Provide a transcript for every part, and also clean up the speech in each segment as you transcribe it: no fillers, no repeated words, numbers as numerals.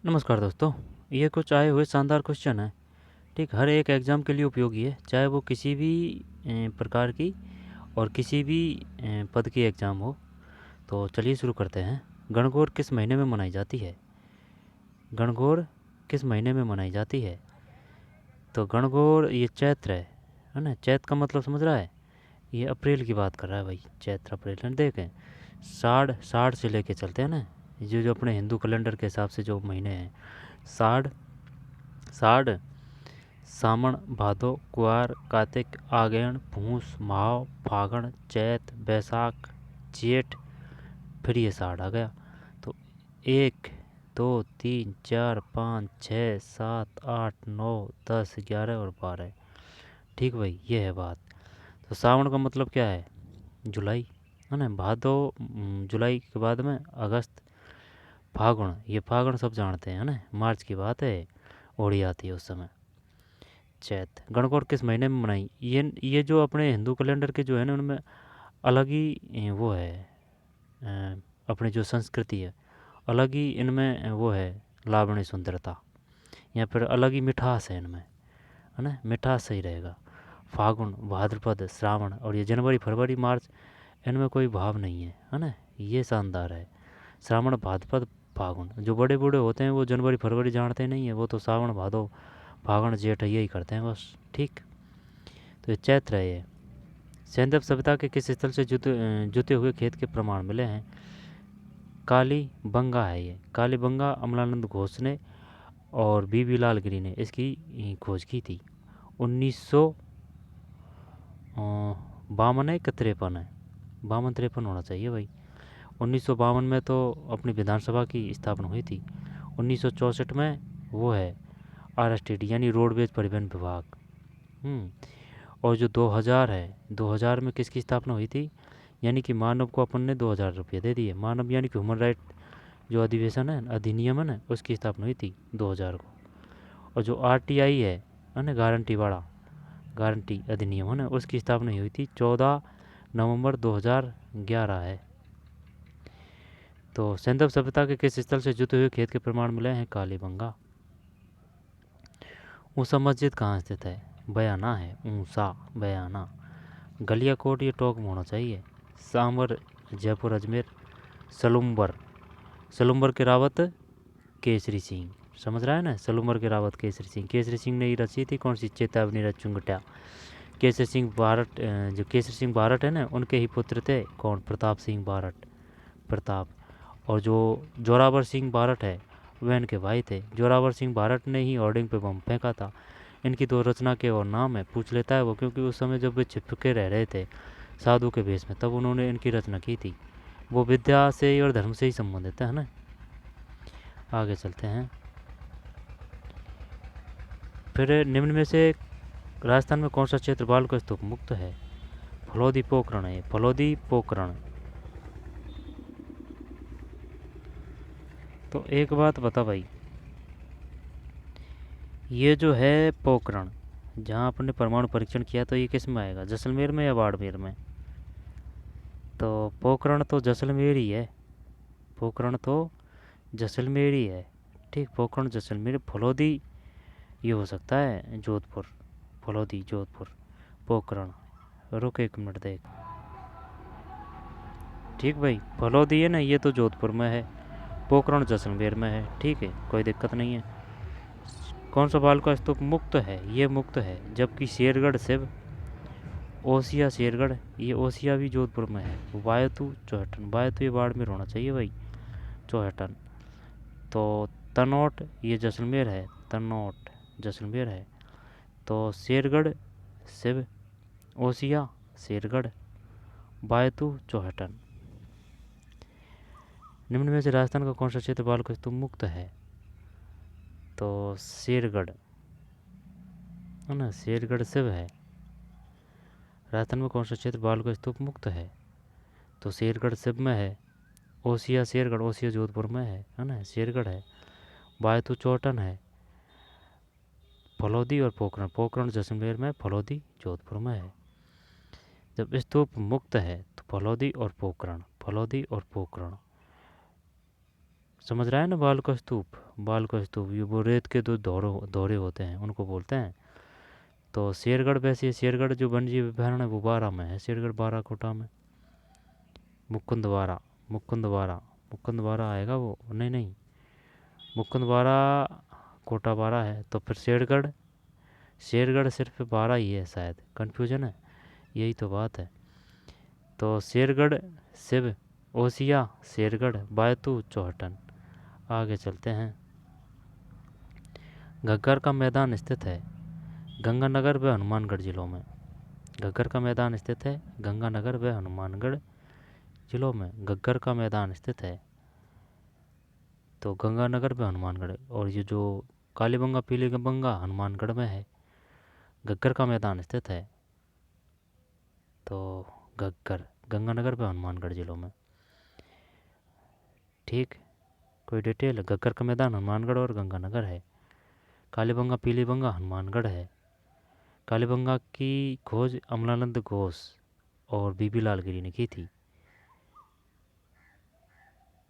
नमस्कार दोस्तों। ये कुछ आए हुए शानदार क्वेश्चन हैं। ठीक, हर एक एग्ज़ाम के लिए उपयोगी है, चाहे वो किसी भी प्रकार की और किसी भी पद की एग्ज़ाम हो। तो चलिए शुरू करते हैं। गणगौर किस महीने में मनाई जाती है? गणगौर किस महीने में मनाई जाती है? तो गणगौर ये चैत्र है ना। चैत्र का मतलब समझ रहा है? ये अप्रैल की बात कर रहा है भाई, चैत्र अप्रैल। देखें, साढ़ साढ़ से लेके चलते हैं ना, जो जो अपने हिंदू कैलेंडर के हिसाब से जो महीने हैं। साढ़ साढ़ सामण, भादो, कुआर, कार्तिक, आगैन, पूस, माह, फागण, चैत, बैसाख, जेठ, फिर ये साढ़ आ गया। तो 1, 2, 3, 4, 5, 6, 7, 8, 9, 10, 11 और 12। ठीक भाई, ये है बात। तो सावन का मतलब क्या है? जुलाई, है ना। भादो जुलाई के बाद में अगस्त। फागुन, ये फागुन सब जानते हैं ना, मार्च की बात है, ओढ़ी आती है उस समय। चैत। गणगौर किस महीने में मनाई? ये जो अपने हिंदू कैलेंडर के जो है ना, उनमें अलग ही वो है। अ, अपनी जो संस्कृति है, अलग ही इनमें वो है, लावण्य सुंदरता, या फिर अलग ही मिठास है इनमें, है ना। मिठास सही रहेगा। फागुन, भाद्रपद, श्रावण और ये जनवरी, फरवरी, मार्च, इनमें कोई भाव नहीं है ना। ये शानदार है। श्रावण, भाद्रपद, फागुन। जो बड़े बूढ़े होते हैं वो जनवरी फरवरी जानते नहीं है, वो तो सावन, भादो, फागण, जेठ यही करते हैं बस। ठीक। तो ये चैत्र है ये। सैंधव सभ्यता के किस स्थल से जुते हुए खेत के प्रमाण मिले हैं? काली बंगा है ये। काली बंगा अमलानंद घोष ने और बीबी लाल गिरी ने इसकी खोज की थी। 1952 है कि 53 है? 52-53 होना चाहिए भाई। 1952 में तो अपनी विधानसभा की स्थापना हुई थी। 1964 में वो है RSTD यानी रोडवेज परिवहन विभाग। और जो 2000 है, 2000 में किसकी स्थापना हुई थी? यानी कि मानव को अपन ने 2000 रुपये दे दिए। मानव यानी कि ह्यूमन राइट जो अधिवेशन है, अधिनियम है ना, उसकी स्थापना हुई थी 2000 को। और जो RTI है ना, गारंटी अधिनियम है ना, उसकी स्थापना हुई थी 14 नवंबर 2011 है। तो सैंधव सभ्यता के किस स्थल से जुते हुए खेत के प्रमाण मिले हैं? कालीबंगा। ऊषा मस्जिद कहाँ स्थित है? बयाना है, ऊषा, बयाना। गलियाकोट ये टोंक में होना चाहिए। सांवर, जयपुर, अजमेर। सलुम्बर, सलुम्बर के रावत केसरी सिंह। समझ रहा है ना, सलुम्बर के रावत केसरी सिंह। केसरी सिंह ने ही रची थी कौन सी? चेतावनी रचुंगटा। केसरी सिंह बारट, जो केसरी सिंह बारट है ना, उनके ही पुत्र थे कौन? प्रताप सिंह बारट, प्रताप। और जो जोरावर सिंह बारट है, वह इनके भाई थे। जोरावर सिंह बारट ने ही होर्डिंग पे बम फेंका था। इनकी दो रचना के और नाम है, पूछ लेता है वो, क्योंकि उस समय जब वे छिपके रह रहे थे साधु के भेष में, तब उन्होंने इनकी रचना की थी। वो विद्या से और धर्म से ही संबंधित है ना। आगे चलते हैं। फिर निम्न में से राजस्थान में कौन सा क्षेत्र बालको स्तूप मुक्त है? फलोदी पोखरण है, फलोदी पोखरण। तो एक बात बता भाई, ये जो है पोखरण, जहाँ आपने परमाणु परीक्षण किया, तो ये किस में आएगा? जैसलमेर में या बाड़मेर में? तो पोखरण तो जैसलमेर ही है। पोखरण तो जैसलमेर ही है। ठीक, पोखरण जैसलमेर। फलोदी ये हो सकता है जोधपुर। फलोदी जोधपुर। पोखरण, रुक एक मिनट देख। ठीक भाई, फलोदी है ना, ये तो जोधपुर में है। पोखरण जैसलमेर में है। ठीक है, कोई दिक्कत नहीं है। कौन सा बाल का स्तूप मुक्त है? ये मुक्त है। जबकि शेरगढ़ शिव, ओसिया शेरगढ़, ये ओसिया भी जोधपुर में है। वायतु चौहटन, वायतु ये बाड़मेर होना चाहिए भाई, चौहटन। तो तनोट ये जैसलमेर है, तनोट जैसलमेर है। तो शेरगढ़ शिव, ओसिया शेरगढ़, वायतु चौहटन। निम्न में से राजस्थान का कौन सा क्षेत्र बाल का स्तूप मुक्त है? तो शेरगढ़ है ना, शेरगढ़ शिव है। राजस्थान में कौन सा क्षेत्र बाल का स्तूप मुक्त है? तो शेरगढ़ शिव में है। ओसिया शेरगढ़, ओसिया जोधपुर में है ना, शेरगढ़ है। वायतु चौहटन है। फलौदी और पोखरण, पोखरण जैसलमेर में, फलौदी जोधपुर में है। जब स्तूप मुक्त है तो फलौदी और पोखरण, फलौदी और पोखरण। समझ रहा है ना? बाल का स्तूप, बाल का स्तूप, ये वो रेत के दो दौरे होते हैं, उनको बोलते हैं। तो शेरगढ़ वैसे ही, शेरगढ़ जो वन्यजीव अभयारण्य है वो बारा में है, शेरगढ़ बारा कोटा में। मुकुंदवारा, मुकुंदवारा, मुकुंदवारा आएगा वो, नहीं नहीं, मुकुंदवारा कोटा बारा है। तो फिर शेरगढ़, शेरगढ़ सिर्फ बारा ही है, शायद कंफ्यूजन है, यही तो बात है। तो शेरगढ़, शिव, ओसिया, शेरगढ़, बायतू, चौहटन। आगे चलते हैं। घग्गर का मैदान स्थित है गंगानगर व हनुमानगढ़ जिलों में। घग्गर का मैदान स्थित है गंगानगर व हनुमानगढ़ जिलों में। घग्गर का मैदान स्थित है तो गंगानगर व हनुमानगढ़, और ये जो कालीबंगा पीलीबंगा हनुमानगढ़ में है। घग्गर का मैदान स्थित है तो घग्गर, गंगानगर व हनुमानगढ़ जिलों में। ठीक, कोई डिटेल है? घग्गर का मैदान हनुमानगढ़ और गंगानगर है। कालीबंगा पीलीबंगा हनुमानगढ़ है। कालीबंगा की खोज अमलानंद घोष और बीबी लाल गिरी ने की थी।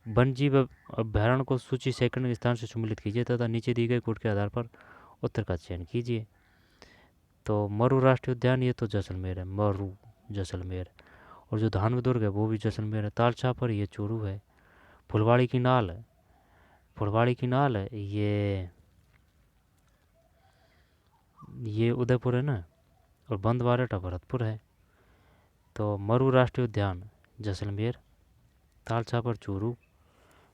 वन्यजीव अभ्यारण्य को सूची सेकंड के स्थान से सम्मिलित कीजिए तथा नीचे दिए गए कोड के आधार पर उत्तर का चयन कीजिए। तो मरु राष्ट्रीय उद्यान, ये तो जैसलमेर है, मरु जैसलमेर। और जो धानवी दुर्ग है वो भी जैसलमेर है। तालछापर ये चूरू है। फुलवाड़ी की नाल है, फुलवाड़ी की नाल है ये उदयपुर है ना। और बंदवारेटा भरतपुर है। तो मरु राष्ट्रीय उद्यान जैसलमेर, तालछापर चूरू,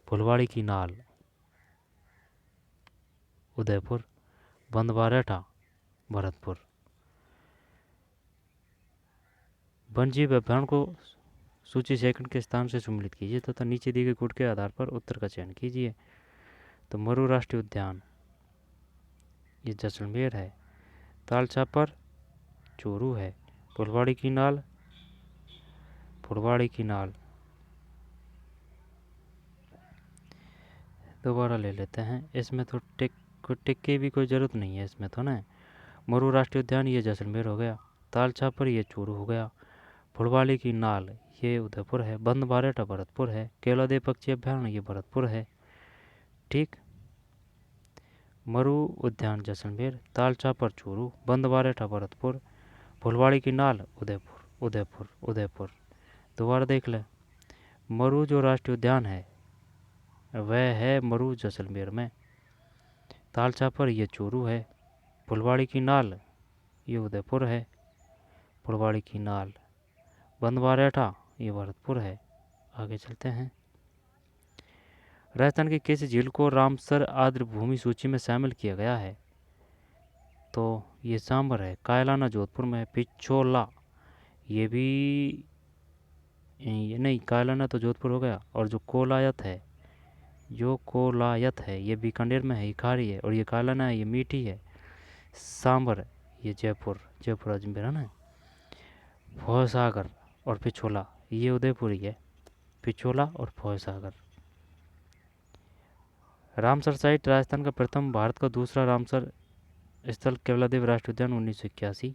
फुलवाड़ी की नाल उदयपुर, बंदवारेटा भरतपुर। वन्यजीव अभ्यारण्य को सूची सेकंड के स्थान से सम्मिलित कीजिए तथा नीचे दिए गए कोड के आधार पर उत्तर का चयन कीजिए। तो मरु राष्ट्रीय उद्यान ये जैसलमेर है, तालछापर चूरू है, फुलवाड़ी की नाल, फुलवाड़ी की नाल। दोबारा ले लेते हैं, इसमें तो टिक की भी कोई ज़रूरत नहीं है इसमें तो ना। मरु राष्ट्रीय उद्यान ये जैसलमेर हो गया, तालछापर ये चूरू हो गया, फुलवाड़ी की नाल ये उदयपुर है, बंदवारेटा भरतपुर है, केवलादेव पक्षी अभ्यारण्य ये भरतपुर है। ठीक, मरु उद्यान जैसलमेर, तालछापर चूरू, बंदवारेटा भरतपुर, फुलवाड़ी की नाल उदयपुर, उदयपुर, उदयपुर। दोबारा देख लें, मरु जो राष्ट्रीय उद्यान है वह है मरु जैसलमेर में, तालछापर ये चूरू है, फुलवाड़ी की नाल ये उदयपुर है, फुलवाड़ी की नाल, बंदवारेठा ये भरतपुर है। आगे चलते हैं। राजस्थान की किस झील को रामसर आर्द्र भूमि सूची में शामिल किया गया है? तो ये सांबर है, कायलाना जोधपुर में, पिछोला ये भी, ये नहीं, कायलाना तो जोधपुर हो गया। और जो कोलायत है, जो कोलायत है ये बीकानेर में है, ये खारी है। और ये कायलाना है ये मीठी है। सांबर ये जयपुर, जयपुर अजमेर है ना। फौसागर और पिछोला ये उदयपुरी है, पिछोला और फौसागर। रामसर साइट राजस्थान का प्रथम, भारत का दूसरा रामसर स्थल केवलादेव राष्ट्रीय उद्यान 1981।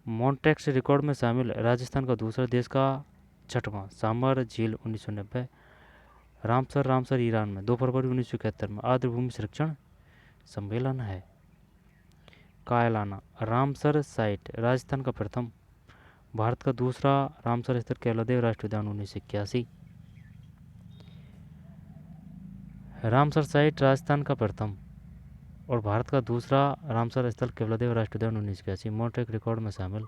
मॉन्ट्रेक्स रिकॉर्ड में शामिल राजस्थान का दूसरा, देश का छठवां, सामर झील 1990। रामसर, रामसर ईरान में 2 फरवरी 1971 में आर्द्र भूमि संरक्षण सम्मेलन है। कायलाना रामसर साइट राजस्थान का प्रथम, भारत का दूसरा रामसर स्थल केवलादेव राष्ट्रीय उद्यान 1981। रामसर साइट राजस्थान का प्रथम और भारत का दूसरा रामसर स्थल केवलादेव राष्ट्रीय उद्यान 1981। मॉन्ट्रेक रिकॉर्ड में शामिल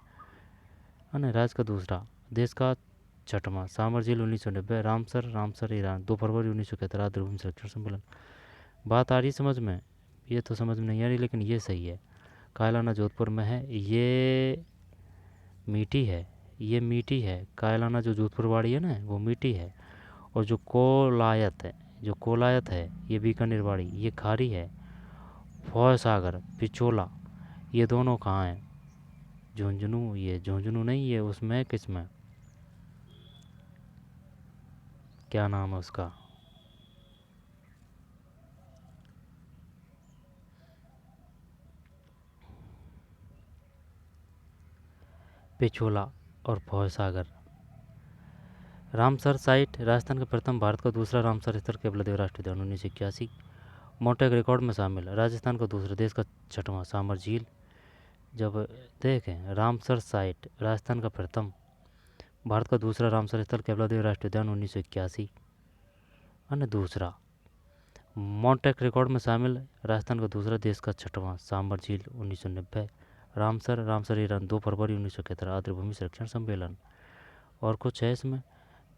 अन्य राज्य का दूसरा, देश का छठवां, सामर झील 1990। रामसर, रामसर ईरान 2 फरवरी 1971 आर्द्र भूमि संरक्षण सम्मेलन। बात आ रही समझ में? ये तो समझ में नहीं आ रही लेकिन ये सही है। कायलाना जोधपुर में है, ये मीठी है, ये मीठी है। कायलाना जो जोधपुर वाड़ी है ना वो मीठी है। और जो कोलायत है, जो कोलायत है ये बीकानेर वाड़ी, ये खारी है। फौसागर, पिछोला ये दोनों कहाँ हैं? झुंझुनू, ये झुंझुनू नहीं, ये उसमें किसमें, क्या नाम है उसका, पिछोला और फौसागर। रामसर साइट राजस्थान का प्रथम, भारत का दूसरा रामसर स्थल केवलादेव राष्ट्रीय उद्यान 1981। मोटेक रिकॉर्ड में शामिल, राजस्थान का दूसरा, देश का छठवां। सामर झील, जब देखें रामसर साइट राजस्थान का प्रथम, भारत का दूसरा रामसर स्थल केवलादेव राष्ट्रीय उद्यान 1981। अन्य दूसरा। मोटेक रिकॉर्ड में शामिल, राजस्थान का दूसरा, देश का छठवां। सामर झील 1990। रामसर ईरान 2 फरवरी 1971 आर्द्रभूमि संरक्षण सम्मेलन। और कुछ है इसमें,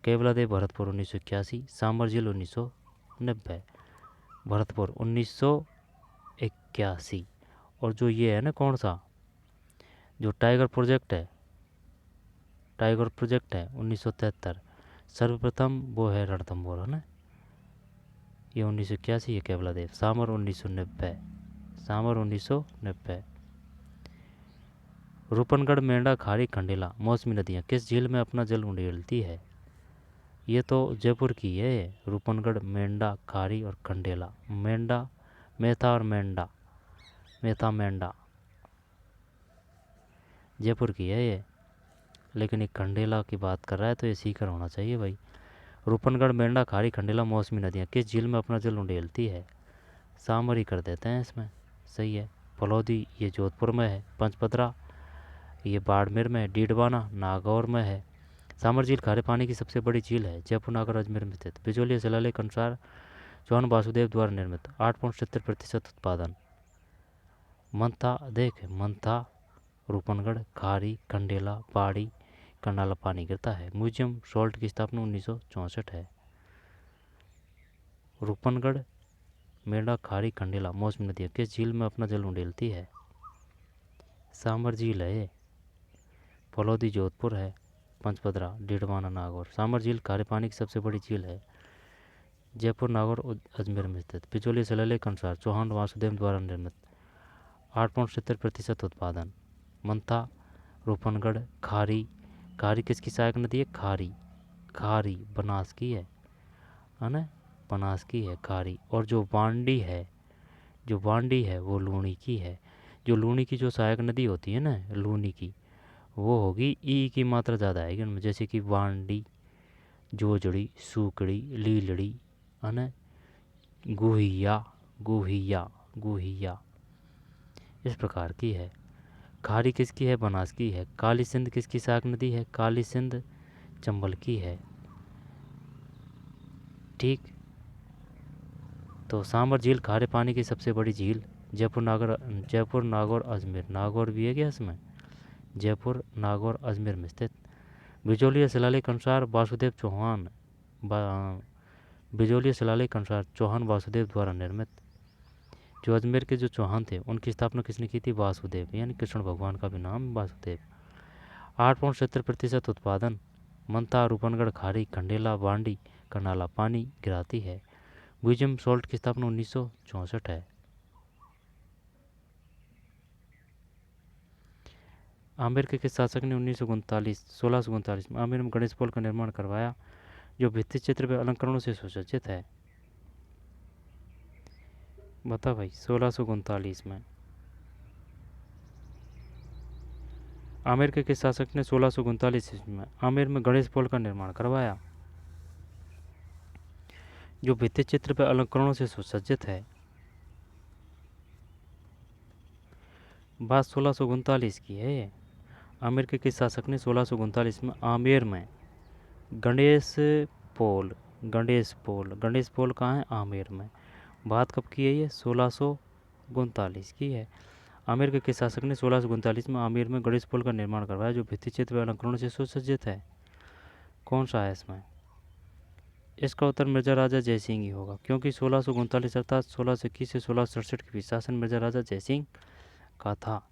केवलादेव भरतपुर 1981, सामर झील 1990, भरतपुर 1981। और जो ये है ना, कौन सा, जो टाइगर प्रोजेक्ट है 1973, सर्वप्रथम वो है रणथंभौर, है ना, ये 1981, ये केवलादेव। सामर 1990। रूपनगढ़, मेंढा, खारी, खंडेला मौसमी नदियाँ किस झील में अपना जल उंडेलती है? ये तो जयपुर की है, रूपनगढ़, मेंढा, खारी और खंडेला। मेंढा, मेथा और मेंढा, मेंढा जयपुर की है ये, लेकिन एक खंडेला की बात कर रहा है तो ये सीकर होना चाहिए भाई। रूपनगढ़, मेंढा, खारी, खंडेला मौसमी नदियाँ किस झील में अपना जल उंडेलती है? सामर ही कर देते हैं इसमें, सही है। फलौदी ये जोधपुर में है। पंचपदरा ये बाड़मेर में है। डीडवाना नागौर में है। सामर झील खारे पानी की सबसे बड़ी झील है, जयपुर, नागौर, अजमेर में स्थित। बिजोलिया शिलालेख के अनुसार चौहान वासुदेव द्वारा निर्मित। 8.70% उत्पादन। मंथा, रूपनगढ़, खारी, खंडेला, पहाड़ी, करनाला पानी गिरता है। म्यूजियम सॉल्ट की स्थापना 1964 है। रूपनगढ़, मेंढा, खारी, खंडेला मौसमी नदियाँ किस झील में अपना जल उंडेलती है? सामर झील है। फलौदी जोधपुर है। पंचपदरा, डीडवाना, नागौर। सामर झील खारे पानी की सबसे बड़ी झील है, जयपुर, नागौर, अजमेर में स्थित। बिचौलिया शिलालेख के अनुसार चौहान वासुदेव द्वारा निर्मित। 8.70% उत्पादन। मंथा, रूपनगढ़, खारी किसकी सहायक नदी है? खारी बनास की है ना, बनास की है खारी। और जो बांडी है वो लूणी की है। जो लूणी की जो सहायक नदी होती है ना, लूनी की, वो होगी ई की मात्रा ज़्यादा आएगी उनमें, जैसे कि बांडी, जोजड़ी, सूकड़ी, लीलड़ी, है ना, गुहिया इस प्रकार की है। खारी किसकी है? बनास की है। काली सिंध किसकी सहायक नदी है? काली सिंध चंबल की है। ठीक, तो सामर झील खारे पानी की सबसे बड़ी झील, जयपुर, नागौर, अजमेर। नागौर भी है क्या इसमें? जयपुर, नागौर, अजमेर में स्थित। बिजोलिया शिलालेख के अनुसार चौहान वासुदेव द्वारा निर्मित। जो अजमेर के जो चौहान थे उनकी स्थापना किसने की थी? वासुदेव, यानी कृष्ण भगवान का भी नाम वासुदेव। 8.70% उत्पादन। मंथा, रूपनगढ़, खारी, खंडेला, बांडी, करनाला पानी गिराती है। म्यूजियम सॉल्ट की स्थापना 1964 है। आमेर के किस शासक ने 1639 में आमेर में गणेश पोल का निर्माण करवाया, जो भित्ति चित्र व अलंकरणों से सुसज्जित है? बता भाई, 1639 में आमेर के किस शासक ने 1639 में आमेर में गणेश पोल का निर्माण करवाया, जो भित्ति चित्र व अलंकरणों से सुसज्जित है? बात 1639 की है। आमेर के किस शासक ने 1639 में आमेर में गणेश पोल कहाँ है? आमेर में। बात कब की है ये? 1639 की है। आमेर के किस शासक ने 1639 में आमेर में गणेश पोल का निर्माण करवाया, जो भित्ति चित्र व अलंकरणों से सुसज्जित है? कौन सा है इसमें? इसका उत्तर मिर्जा राजा जयसिंह ही होगा, क्योंकि 1639 अर्थात 1621 से 1667 के बीच शासन मिर्जा राजा जयसिंह का था।